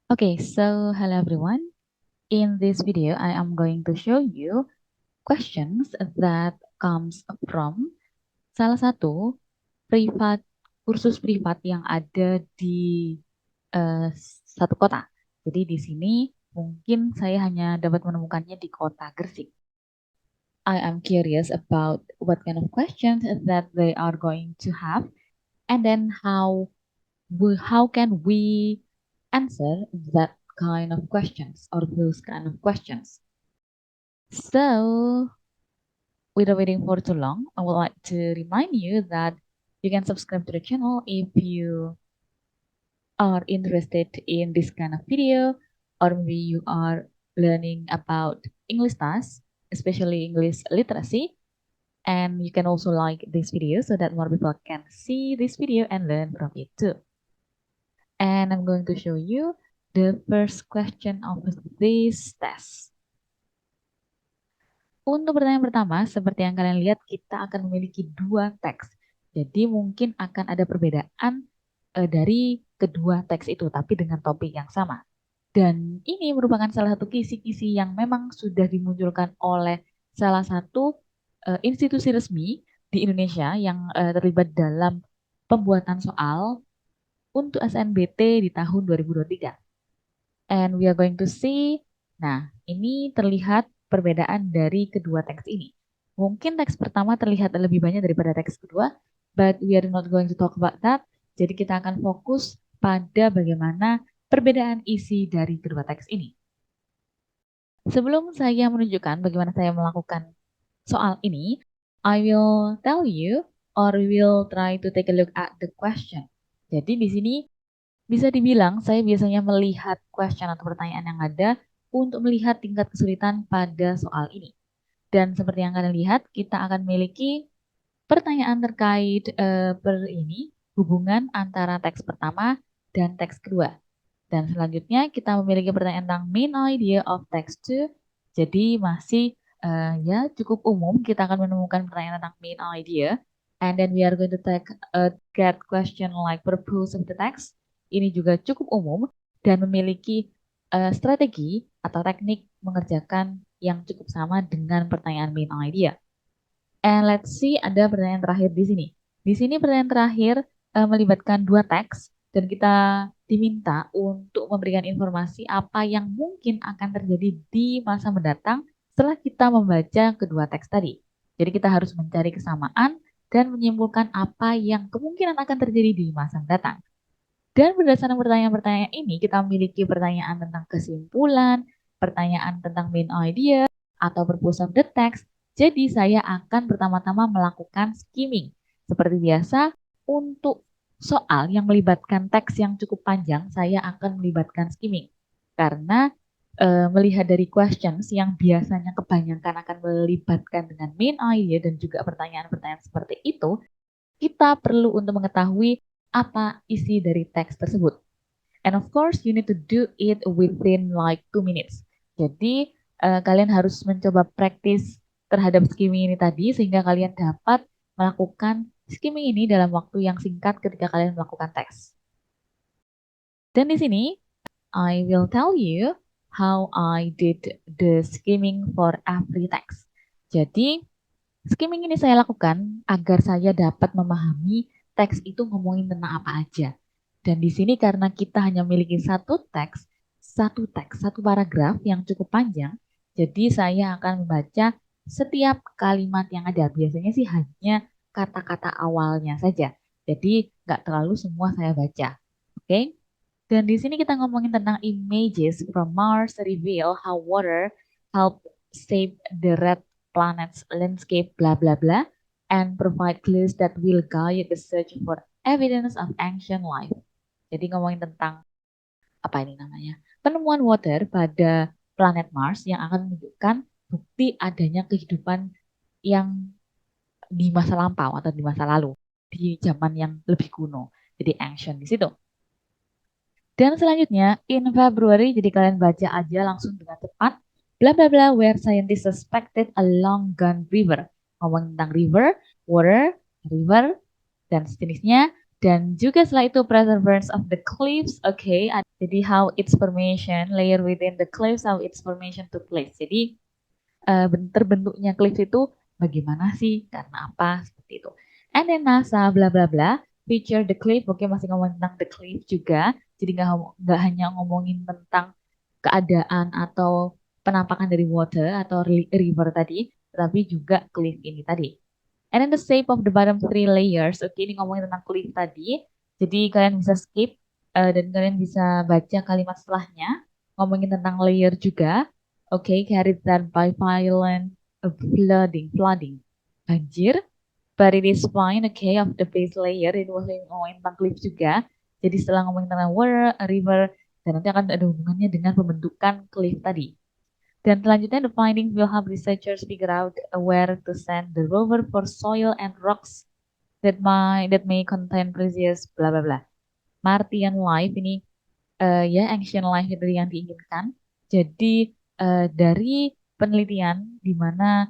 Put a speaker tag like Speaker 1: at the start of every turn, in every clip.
Speaker 1: Okay, so hello everyone. In this video, I am going to show you questions that comes from salah satu privat kursus privat yang ada di eh, satu kota. Jadi di sini mungkin saya hanya dapat menemukannya di kota Gresik. I am curious about what kind of questions that they are going to have, and then how can we answer that kind of questions or those kind of questions. So, without waiting for too long, I would like to remind you that you can subscribe to the channel if you are interested in this kind of video, or maybe you are learning about English tasks, especially English literacy. And you can also like this video so that more people can see this video and learn from it too. And I'm going to show you the first question of this test. Untuk pertanyaan pertama, seperti yang kalian lihat, kita akan memiliki dua teks. Jadi mungkin akan ada perbedaan dari kedua teks itu, tapi dengan topik yang sama. Dan ini merupakan salah satu kisi-kisi yang memang sudah dimunculkan oleh salah satu institusi resmi di Indonesia yang terlibat dalam pembuatan soal untuk SNBT di tahun 2023. And we are going to see, nah ini terlihat perbedaan dari kedua teks ini. Mungkin teks pertama terlihat lebih banyak daripada teks kedua, but we are not going to talk about that. Jadi kita akan fokus pada bagaimana perbedaan isi dari kedua teks ini. Sebelum saya menunjukkan bagaimana saya melakukan soal ini, I will tell you or we will try to take a look at the question. Jadi di sini bisa dibilang saya biasanya melihat question atau pertanyaan yang ada untuk melihat tingkat kesulitan pada soal ini. Dan seperti yang kalian lihat, kita akan memiliki pertanyaan terkait hubungan antara teks pertama dan teks kedua. Dan selanjutnya kita memiliki pertanyaan tentang main idea of text 2. Jadi masih ya cukup umum, kita akan menemukan pertanyaan tentang main idea. And then we are going to take a get question like purpose of the text. Ini juga cukup umum dan memiliki strategi atau teknik mengerjakan yang cukup sama dengan pertanyaan main idea. And let's see, ada pertanyaan terakhir di sini. Di sini pertanyaan terakhir melibatkan dua teks dan kita diminta untuk memberikan informasi apa yang mungkin akan terjadi di masa mendatang setelah kita membaca kedua teks tadi. Jadi kita harus mencari kesamaan dan menyimpulkan apa yang kemungkinan akan terjadi di masa mendatang. Dan berdasarkan pertanyaan-pertanyaan ini, kita memiliki pertanyaan tentang kesimpulan, pertanyaan tentang main idea, atau purpose of the text. Jadi saya akan pertama-tama melakukan skimming. Seperti biasa, untuk soal yang melibatkan teks yang cukup panjang, saya akan melibatkan skimming. Karena melihat dari questions yang biasanya kebanyakan akan melibatkan dengan main idea dan juga pertanyaan-pertanyaan seperti itu, kita perlu untuk mengetahui apa isi dari teks tersebut. And of course, you need to do it within like 2 minutes. Jadi, kalian harus mencoba praktis terhadap skimming ini tadi sehingga kalian dapat melakukan skimming ini dalam waktu yang singkat ketika kalian melakukan teks. Dan di sini, I will tell you how I did the skimming for every text. Jadi, skimming ini saya lakukan agar saya dapat memahami teks itu ngomongin tentang apa aja. Dan di sini karena kita hanya memiliki satu paragraf yang cukup panjang, jadi saya akan membaca setiap kalimat yang ada. Biasanya sih hanya kata-kata awalnya saja. Jadi nggak terlalu semua saya baca. Oke? Dan di sini kita ngomongin tentang images from Mars reveal how water help shape the red planet's landscape, bla bla bla, and provide clues that will guide the search for evidence of ancient life. Jadi ngomongin tentang apa ini namanya? Penemuan water pada planet Mars yang akan menunjukkan bukti adanya kehidupan yang di masa lampau atau di masa lalu, di zaman yang lebih kuno. Jadi ancient di situ. Dan selanjutnya, in February, jadi kalian baca aja langsung dengan cepat. Bla bla bla, where scientists suspected a long gone river. Ngomong tentang river, water, river, dan sejenisnya. Dan juga setelah itu preservance of the cliffs, okay. Jadi how its formation, layer within the cliffs, how its formation took place. Jadi terbentuknya cliffs itu bagaimana sih? Karena apa? Seperti itu. And then NASA bla bla bla feature the cliff. Oke, masih ngomongin tentang the cliff juga. Jadi nggak hanya ngomongin tentang keadaan atau penampakan dari water atau river tadi, tetapi juga cliff ini tadi. And then the shape of the bottom three layers. Oke, ini ngomongin tentang cliff tadi. Jadi kalian bisa skip dan kalian bisa baca kalimat setelahnya. Ngomongin tentang layer juga. Oke, carried there by violent flooding. Banjir. But it is fine, okay, of the base layer. Itu ngomongin tentang cliff juga. Jadi setelah ngomongin tentang water, river, dan nanti akan ada hubungannya dengan pembentukan cliff tadi. Dan selanjutnya, the findings will help researchers figure out where to send the rover for soil and rocks that may contain precious bla bla bla. Martian life ini ya ancient life itu yang diinginkan. Jadi dari penelitian di mana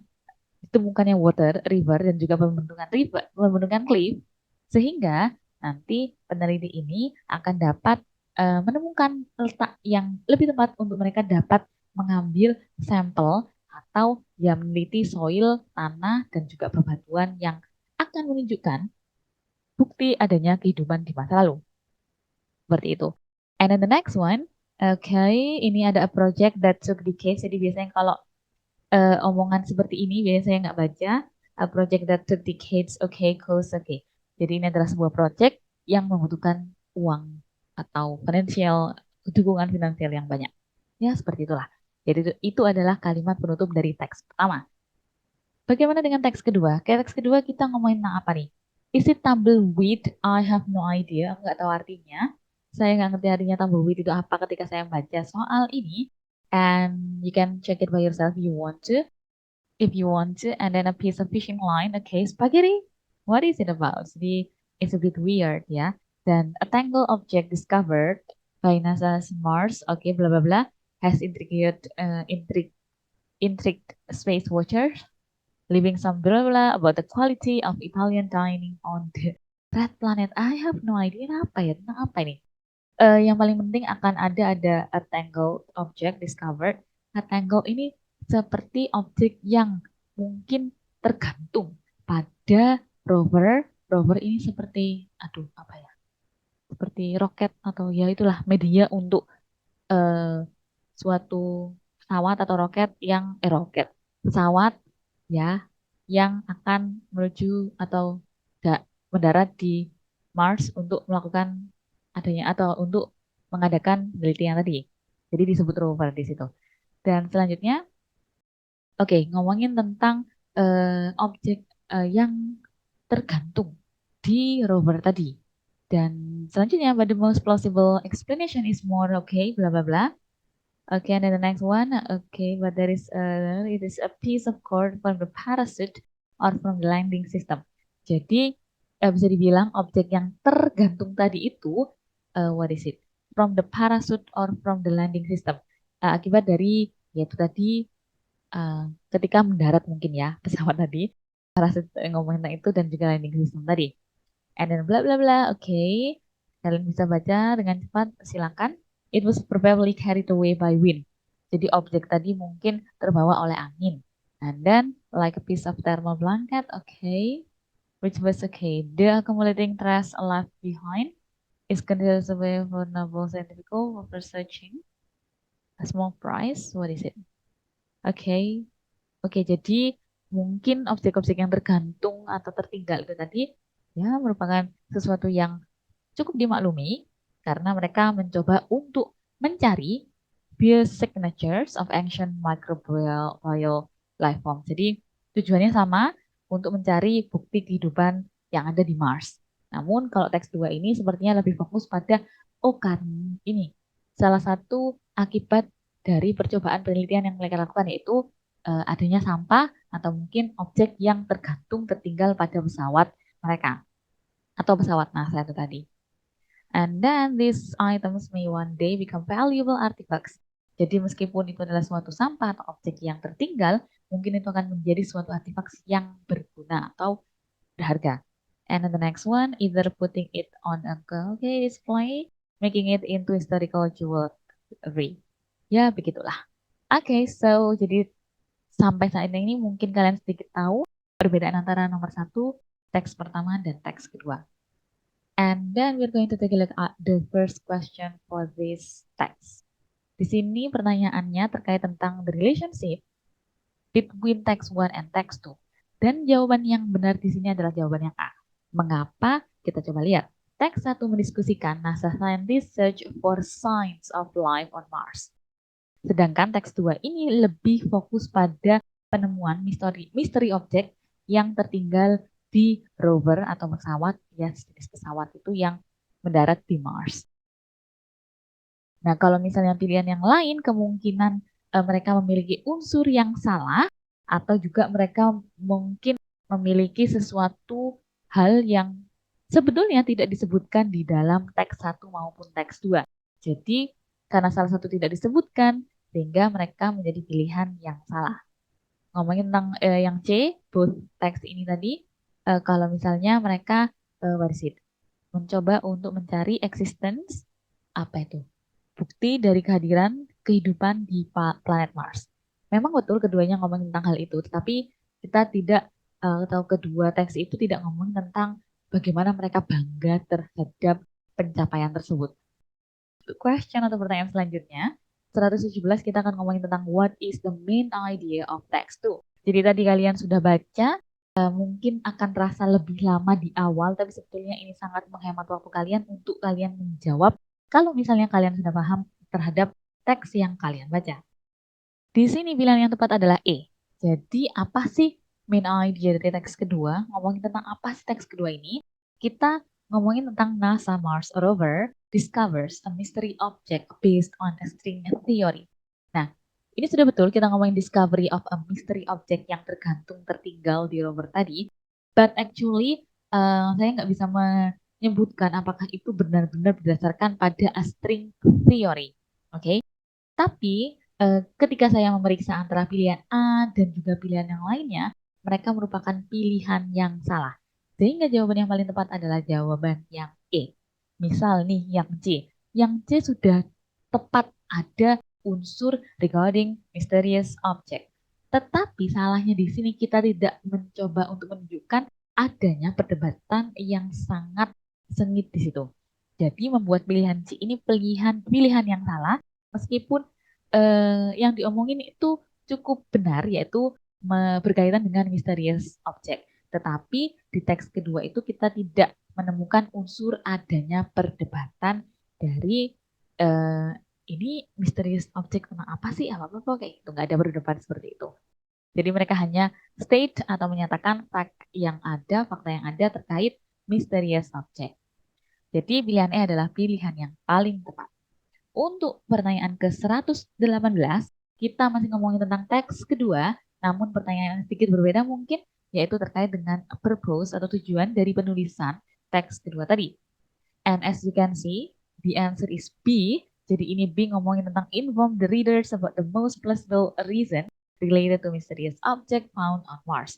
Speaker 1: ditemukannya water, river dan juga pembentukan cliff, sehingga nanti peneliti ini akan dapat menemukan letak yang lebih tepat untuk mereka dapat mengambil sampel atau ya meneliti soil, tanah dan juga bebatuan yang akan menunjukkan bukti adanya kehidupan di masa lalu. Seperti itu. And then the next one, okay, ini ada a project that took decades. Jadi biasanya kalau omongan seperti ini biasanya nggak baca. A project that took decades, okay, cost, okay. Jadi ini adalah sebuah project yang membutuhkan uang atau dukungan finansial yang banyak. Ya, seperti itulah. Jadi itu adalah kalimat penutup dari teks pertama. Bagaimana dengan teks kedua? Kayak teks kedua kita ngomongin tentang apa nih? Is it tumbleweed? I have no idea. Aku nggak tahu artinya. Saya nggak ngerti artinya tumbleweed itu apa ketika saya baca soal ini. And you can check it by yourself if you want to. If you want to. And then a piece of fishing line. Okay, spaghetti. What is it about? Jadi, it's a bit weird ya. Dan a tangle object discovered by NASA's Mars. Okay, bla bla bla. Has intrigued space watchers leaving some blah blah about the quality of Italian dining on the red planet. I have no idea apa ya, tentang apa ini. Yang paling penting akan ada a tangled object discovered. A tangle ini seperti objek yang mungkin tergantung pada rover. Rover ini seperti, aduh apa ya, seperti roket atau ya itulah media untuk eh, suatu pesawat atau roket yang roket pesawat ya yang akan menuju atau tidak mendarat di Mars untuk melakukan adanya atau untuk mengadakan penelitian tadi. Jadi disebut rover di situ. Dan selanjutnya, oke, ngomongin tentang objek yang tergantung di rover tadi. Dan selanjutnya, but the most plausible explanation is more okay, bla bla bla. Okay, and then the next one, okay, but it is a piece of cord from the parachute or from the landing system. Jadi bisa dibilang objek yang tergantung tadi itu, what is it? From the parachute or from the landing system. Akibat dari yaitu tadi ketika mendarat mungkin ya pesawat tadi, parachute ngomongin tentang itu dan juga landing system tadi. And then bla bla bla, okay. Kalian bisa baca dengan cepat, silakan. It was probably carried away by wind. Jadi objek tadi mungkin terbawa oleh angin. And then like a piece of thermal blanket, okay. Which was okay. The accumulating trash left behind is considered a way for novel scientific for researching a small prize. What is it? Okay. Oke, jadi mungkin objek-objek yang tergantung atau tertinggal itu tadi ya merupakan sesuatu yang cukup dimaklumi karena mereka mencoba untuk mencari biosignatures of ancient microbial life form. Jadi tujuannya sama untuk mencari bukti kehidupan yang ada di Mars. Namun kalau teks 2 ini sepertinya lebih fokus pada kan ini salah satu akibat dari percobaan penelitian yang mereka lakukan yaitu adanya sampah atau mungkin objek yang tertinggal pada pesawat mereka atau pesawat NASA itu tadi. And then these items may one day become valuable artifacts. Jadi meskipun itu adalah suatu sampah atau objek yang tertinggal, mungkin itu akan menjadi suatu artifak yang berguna atau berharga. And then the next one, either putting it on a display, making it into historical jewelry. Ya, begitulah. Oke, so jadi sampai saat ini mungkin kalian sedikit tahu perbedaan antara nomor satu, teks pertama, dan teks kedua. And then we're going to take a look at the first question for this text. Di sini pertanyaannya terkait tentang the relationship between text 1 and text 2. Dan jawaban yang benar di sini adalah jawaban yang A. Mengapa? Kita coba lihat. Teks 1 mendiskusikan NASA scientists search for signs of life on Mars. Sedangkan teks 2 ini lebih fokus pada penemuan misteri objek yang tertinggal di rover atau pesawat, ya jenis pesawat itu yang mendarat di Mars. Nah, kalau misalnya pilihan yang lain, kemungkinan mereka memiliki unsur yang salah atau juga mereka mungkin memiliki sesuatu hal yang sebetulnya tidak disebutkan di dalam teks 1 maupun teks 2. Jadi, karena salah satu tidak disebutkan, sehingga mereka menjadi pilihan yang salah. Ngomongin tentang yang C, both teks ini tadi, kalau misalnya mereka mencoba untuk mencari existence, apa itu? Bukti dari kehadiran kehidupan di planet Mars. Memang betul keduanya ngomongin tentang hal itu, tetapi kita tidak atau kedua teks itu tidak ngomong tentang bagaimana mereka bangga terhadap pencapaian tersebut. Question atau pertanyaan selanjutnya, 117 kita akan ngomongin tentang what is the main idea of text 2. Jadi tadi kalian sudah baca, mungkin akan terasa lebih lama di awal, tapi sebetulnya ini sangat menghemat waktu kalian untuk kalian menjawab kalau misalnya kalian sudah paham terhadap teks yang kalian baca. Di sini pilihan yang tepat adalah E. Jadi apa sih main idea dari teks kedua? Ngomongin tentang apa sih teks kedua ini? Kita ngomongin tentang NASA Mars rover discovers a mystery object based on a string theory. Nah, ini sudah betul kita ngomongin discovery of a mystery object yang tertinggal di rover tadi. But actually, saya nggak bisa menyebutkan apakah itu benar-benar berdasarkan pada a string theory. Oke? Tapi ketika saya memeriksa antara pilihan A dan juga pilihan yang lainnya, mereka merupakan pilihan yang salah. Sehingga jawaban yang paling tepat adalah jawaban yang E. Misal nih yang C. Yang C sudah tepat ada unsur regarding mysterious object. Tetapi salahnya di sini kita tidak mencoba untuk menunjukkan adanya perdebatan yang sangat sengit di situ. Jadi membuat pilihan C ini pilihan yang salah meskipun yang diomongin itu cukup benar yaitu berkaitan dengan mysterious object. Tetapi di teks kedua itu kita tidak menemukan unsur adanya perdebatan dari ini mysterious object tentang apa sih, apa-apa kayak itu. Nggak ada perdebatan seperti itu. Jadi mereka hanya state atau menyatakan fakta yang ada terkait mysterious object. Jadi pilihan E adalah pilihan yang paling tepat. Untuk pertanyaan ke-118, kita masih ngomongin tentang teks kedua, namun pertanyaan yang sedikit berbeda mungkin, yaitu terkait dengan purpose atau tujuan dari penulisan teks kedua tadi. And as you can see, the answer is B. Jadi ini B ngomongin tentang inform the readers about the most plausible reason related to mysterious object found on Mars.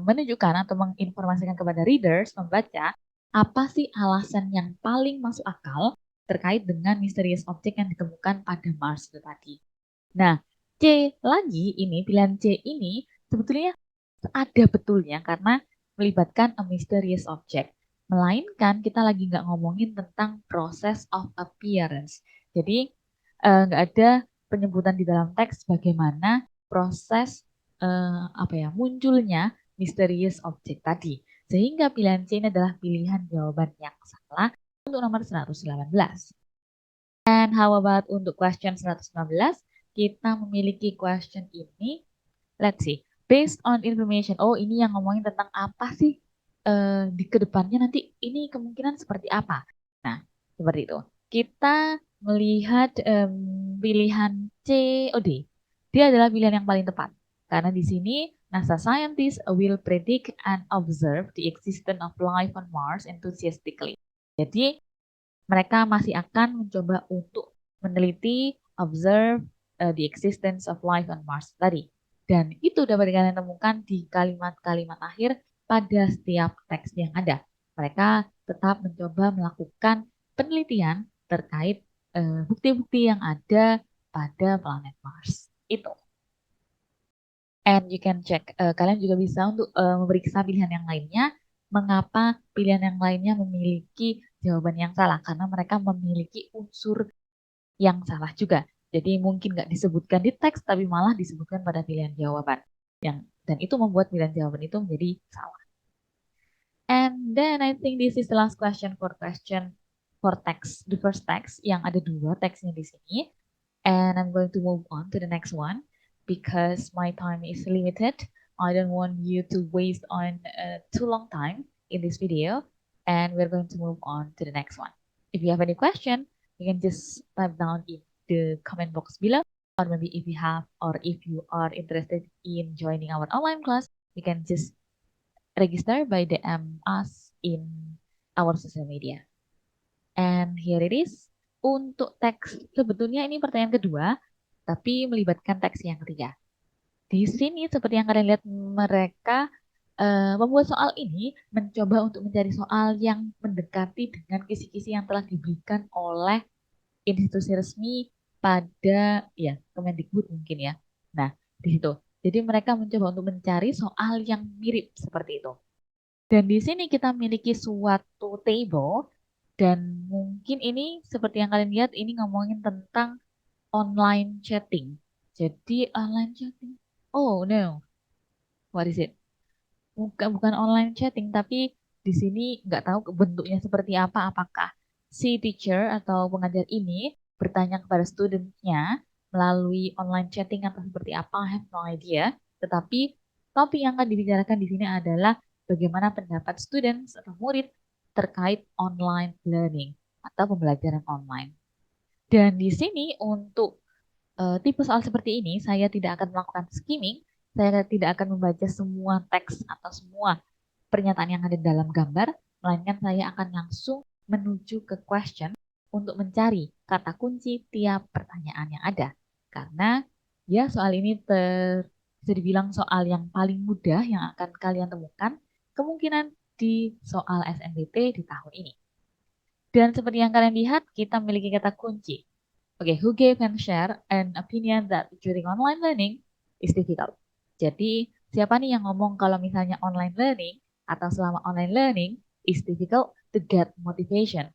Speaker 1: Menunjukkan atau menginformasikan kepada readers, membaca, apa sih alasan yang paling masuk akal terkait dengan misterius objek yang ditemukan pada Mars itu tadi. Nah, C lagi ini, pilihan C ini sebetulnya ada betulnya karena melibatkan a mysterious object. Melainkan kita lagi nggak ngomongin tentang process of appearance. Jadi nggak ada penyebutan di dalam teks bagaimana proses munculnya misterius objek tadi. Sehingga pilihan C ini adalah pilihan jawaban yang salah untuk nomor 118. And how about untuk question 119? Kita memiliki question ini. Let's see. Based on information. Oh, ini yang ngomongin tentang apa sih di kedepannya nanti ini kemungkinan seperti apa. Nah, seperti itu. Kita melihat pilihan C, D. Dia adalah pilihan yang paling tepat. Karena di sini NASA scientists will predict and observe the existence of life on Mars enthusiastically. Jadi mereka masih akan mencoba untuk meneliti, observe the existence of life on Mars tadi. Dan itu dapat kalian temukan di kalimat-kalimat akhir pada setiap teks yang ada. Mereka tetap mencoba melakukan penelitian terkait bukti-bukti yang ada pada planet Mars. Itu. And you can check. Kalian juga bisa untuk memeriksa pilihan yang lainnya. Mengapa pilihan yang lainnya memiliki jawaban yang salah? Karena mereka memiliki unsur yang salah juga. Jadi mungkin nggak disebutkan di teks, tapi malah disebutkan pada pilihan jawaban. Dan itu membuat pilihan jawaban itu menjadi salah. And then I think this is the last question for text, the first text yang ada dua teksnya di sini. And I'm going to move on to the next one because my time is limited. I don't want you to waste on too long time in this video. And we're going to move on to the next one. If you have any question, you can just type down in the comment box below. Or maybe if you have, or if you are interested in joining our online class, you can just register by DM us in our social media. And here it is. Untuk teks, sebetulnya ini pertanyaan kedua, tapi melibatkan teks yang ketiga. Di sini seperti yang kalian lihat, mereka membuat soal ini mencoba untuk mencari soal yang mendekati dengan kisi-kisi yang telah diberikan oleh institusi resmi pada ya Kemendikbud mungkin ya. Nah, di situ. Jadi mereka mencoba untuk mencari soal yang mirip seperti itu. Dan di sini kita memiliki suatu table dan mungkin ini seperti yang kalian lihat ini ngomongin tentang online chatting. Jadi online chatting. Oh no, what is it? Bukan online chatting, tapi di sini nggak tahu bentuknya seperti apa. Apakah si teacher atau pengajar ini bertanya kepada studentnya melalui online chatting atau seperti apa? I have no idea. Tetapi topik yang akan dibicarakan di sini adalah bagaimana pendapat students atau murid terkait online learning atau pembelajaran online. Dan di sini untuk tipe soal seperti ini, saya tidak akan melakukan skimming, saya tidak akan membaca semua teks atau semua pernyataan yang ada dalam gambar, melainkan saya akan langsung menuju ke question untuk mencari kata kunci tiap pertanyaan yang ada. Karena ya soal ini bisa dibilang soal yang paling mudah yang akan kalian temukan kemungkinan di soal SNBT di tahun ini. Dan seperti yang kalian lihat, kita memiliki kata kunci. Okay, who gave and share an opinion that during online learning is difficult. Jadi, siapa nih yang ngomong kalau misalnya online learning atau selama online learning is difficult to get motivation.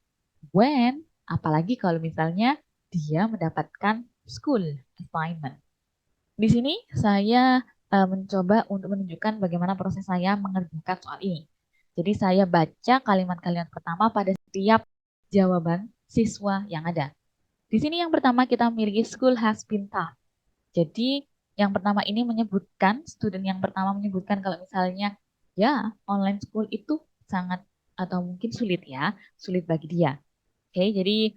Speaker 1: When, apalagi kalau misalnya dia mendapatkan school assignment. Di sini saya mencoba untuk menunjukkan bagaimana proses saya mengerjakan soal ini. Jadi saya baca kalimat-kalimat pertama pada setiap jawaban siswa yang ada. Di sini yang pertama kita memiliki school has been tough. Jadi yang pertama ini menyebutkan, student yang pertama menyebutkan kalau misalnya ya online school itu sangat atau mungkin sulit ya, sulit bagi dia. Oke, jadi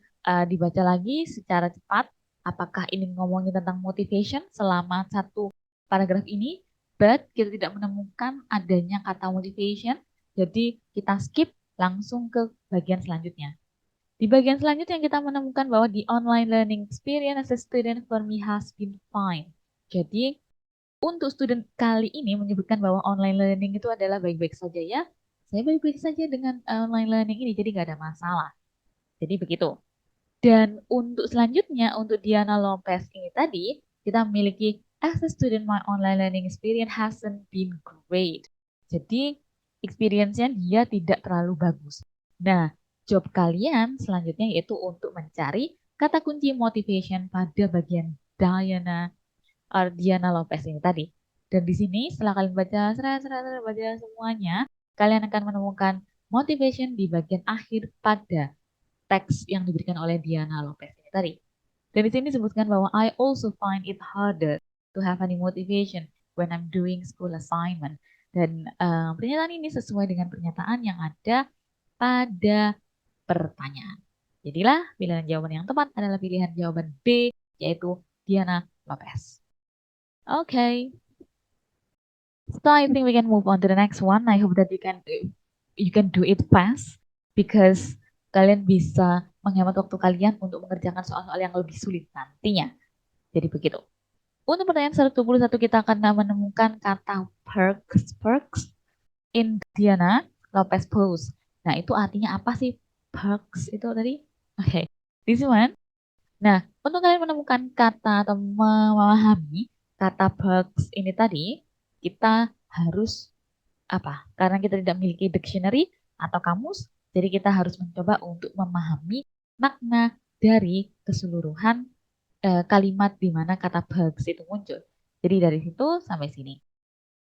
Speaker 1: dibaca lagi secara cepat. Apakah ini ngomongin tentang motivation selama satu paragraf ini? But kita tidak menemukan adanya kata motivation. Jadi kita skip langsung ke bagian selanjutnya. Di bagian selanjutnya kita menemukan bahwa the online learning experience as a student for me has been fine. Jadi untuk student kali ini menyebutkan bahwa online learning itu adalah baik-baik saja ya. Saya baik-baik saja dengan online learning ini, jadi nggak ada masalah. Jadi begitu. Dan untuk selanjutnya, untuk Diana Lopez ini tadi, kita memiliki as a student my online learning experience hasn't been great. Jadi experience-nya dia tidak terlalu bagus. Nah, job kalian selanjutnya yaitu untuk mencari kata kunci motivation pada bagian Diana Lopez ini tadi. Dan di sini setelah kalian baca semuanya, kalian akan menemukan motivation di bagian akhir pada teks yang diberikan oleh Diana Lopez ini tadi. Dan di sini disebutkan bahwa I also find it harder to have any motivation when I'm doing school assignment. Dan pernyataan ini sesuai dengan pernyataan yang ada pada pertanyaan. Jadilah pilihan jawaban yang tepat adalah pilihan jawaban B, yaitu Diana Lopez. Okay. So I think we can move on to the next one. I hope that you can do it fast because kalian bisa menghemat waktu kalian untuk mengerjakan soal-soal yang lebih sulit nantinya. Jadi begitu. Untuk pertanyaan 121 kita akan menemukan kata perks. Perks Indiana Lopez Pose. Nah, itu artinya apa sih? Perks itu tadi? Oke, this one. Nah, untuk kalian menemukan kata atau memahami kata perks ini tadi, kita harus apa? Karena kita tidak memiliki dictionary atau kamus, jadi kita harus mencoba untuk memahami makna dari keseluruhan kalimat di mana kata perks itu muncul. Jadi dari situ sampai sini.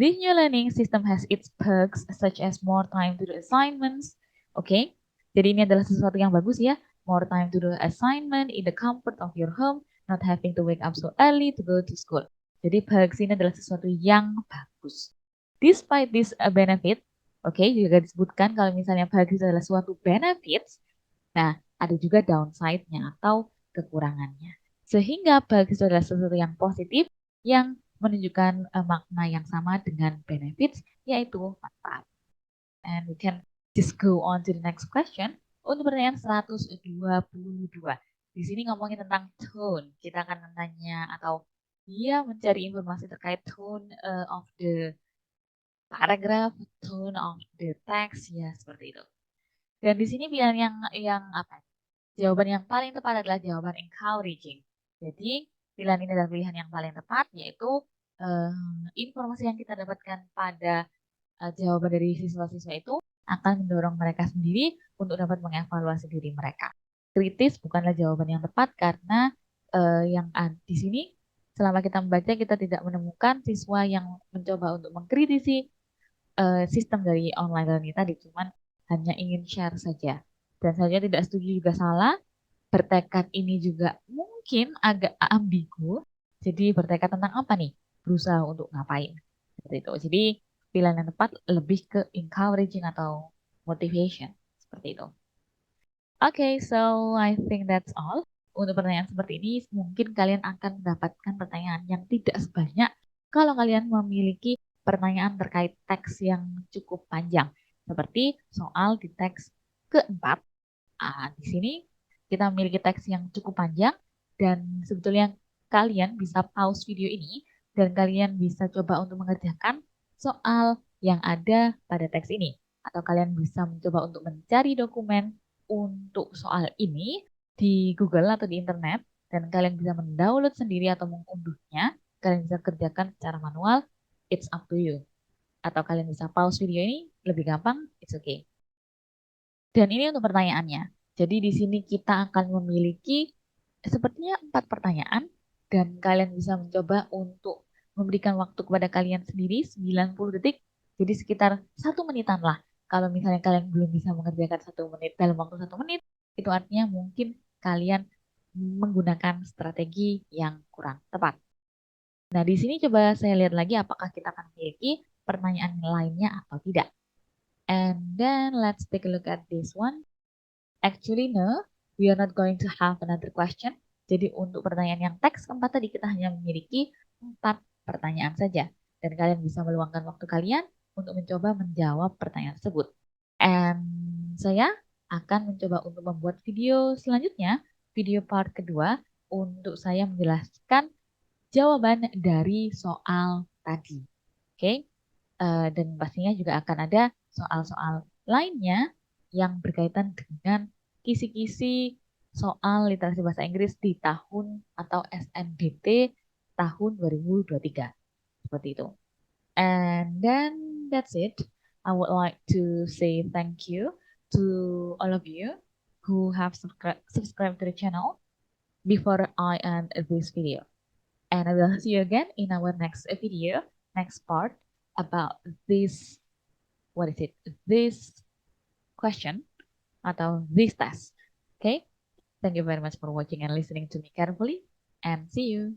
Speaker 1: This new learning system has its perks such as more time to do assignments. Oke, jadi ini adalah sesuatu yang bagus ya. More time to do assignment in the comfort of your home, not having to wake up so early to go to school. Jadi perks ini adalah sesuatu yang bagus. Despite this benefit, oke, juga disebutkan kalau misalnya perks itu adalah suatu benefits, nah ada juga downside-nya atau kekurangannya. Sehingga perks itu adalah sesuatu yang positif yang menunjukkan makna yang sama dengan benefits, yaitu manfaat. And we can just go on to the next question. Untuk pertanyaan 122. Di sini ngomongin tentang tone. Kita akan menanya atau dia mencari informasi terkait tone of the paragraph, tone of the text, ya seperti itu. Dan di sini pilihan yang apa? Jawaban yang paling tepat adalah jawaban encouraging. Jadi pilihan ini adalah pilihan yang paling tepat, yaitu informasi yang kita dapatkan pada jawaban dari siswa-siswa itu akan mendorong mereka sendiri untuk dapat mengevaluasi diri mereka. Kritis bukanlah jawaban yang tepat karena yang di sini selama kita membaca kita tidak menemukan siswa yang mencoba untuk mengkritisi sistem dari online learning tadi, cuman hanya ingin share saja. Dan saya tidak setuju juga salah. Bertekad ini juga mungkin agak ambigu. Jadi bertekad tentang apa nih? Berusaha untuk ngapain? Seperti itu. Jadi pilihan yang tepat lebih ke encouraging atau motivation. Seperti itu. Oke, so I think that's all. Untuk pertanyaan seperti ini, mungkin kalian akan mendapatkan pertanyaan yang tidak sebanyak kalau kalian memiliki pertanyaan terkait teks yang cukup panjang. Seperti soal di teks keempat. Di sini kita memiliki teks yang cukup panjang dan sebetulnya kalian bisa pause video ini dan kalian bisa coba untuk mengerjakan soal yang ada pada teks ini. Atau kalian bisa mencoba untuk mencari dokumen untuk soal ini di Google atau di internet dan kalian bisa mendownload sendiri atau mengunduhnya. Kalian bisa kerjakan secara manual, it's up to you. Atau kalian bisa pause video ini, lebih gampang, it's okay. Dan ini untuk pertanyaannya. Jadi di sini kita akan memiliki sepertinya 4 pertanyaan dan kalian bisa mencoba untuk memberikan waktu kepada kalian sendiri 90 detik. Jadi sekitar 1 menitan lah. Kalau misalnya kalian belum bisa mengerjakan 1 menit dalam waktu 1 menit, itu artinya mungkin kalian menggunakan strategi yang kurang tepat. Nah, di sini coba saya lihat lagi apakah kita akan memiliki pertanyaan lainnya atau tidak. And then let's take a look at this one. Actually, no, we are not going to have another question. Jadi untuk pertanyaan yang teks keempat tadi kita hanya memiliki 4 pertanyaan saja. Dan kalian bisa meluangkan waktu kalian untuk mencoba menjawab pertanyaan tersebut. And saya akan mencoba untuk membuat video selanjutnya, video part kedua, untuk saya menjelaskan jawaban dari soal tadi. Oke? Dan pastinya juga akan ada soal-soal lainnya yang berkaitan dengan kisi-kisi soal literasi bahasa Inggris di tahun atau SNBT tahun 2023. Seperti itu. And then that's it. I would like to say thank you to all of you who have subscribed to the channel before I end this video. And I will see you again in our next video, next part about this, what is it, this question atau this test. Okay, thank you very much for watching and listening to me carefully, and see you.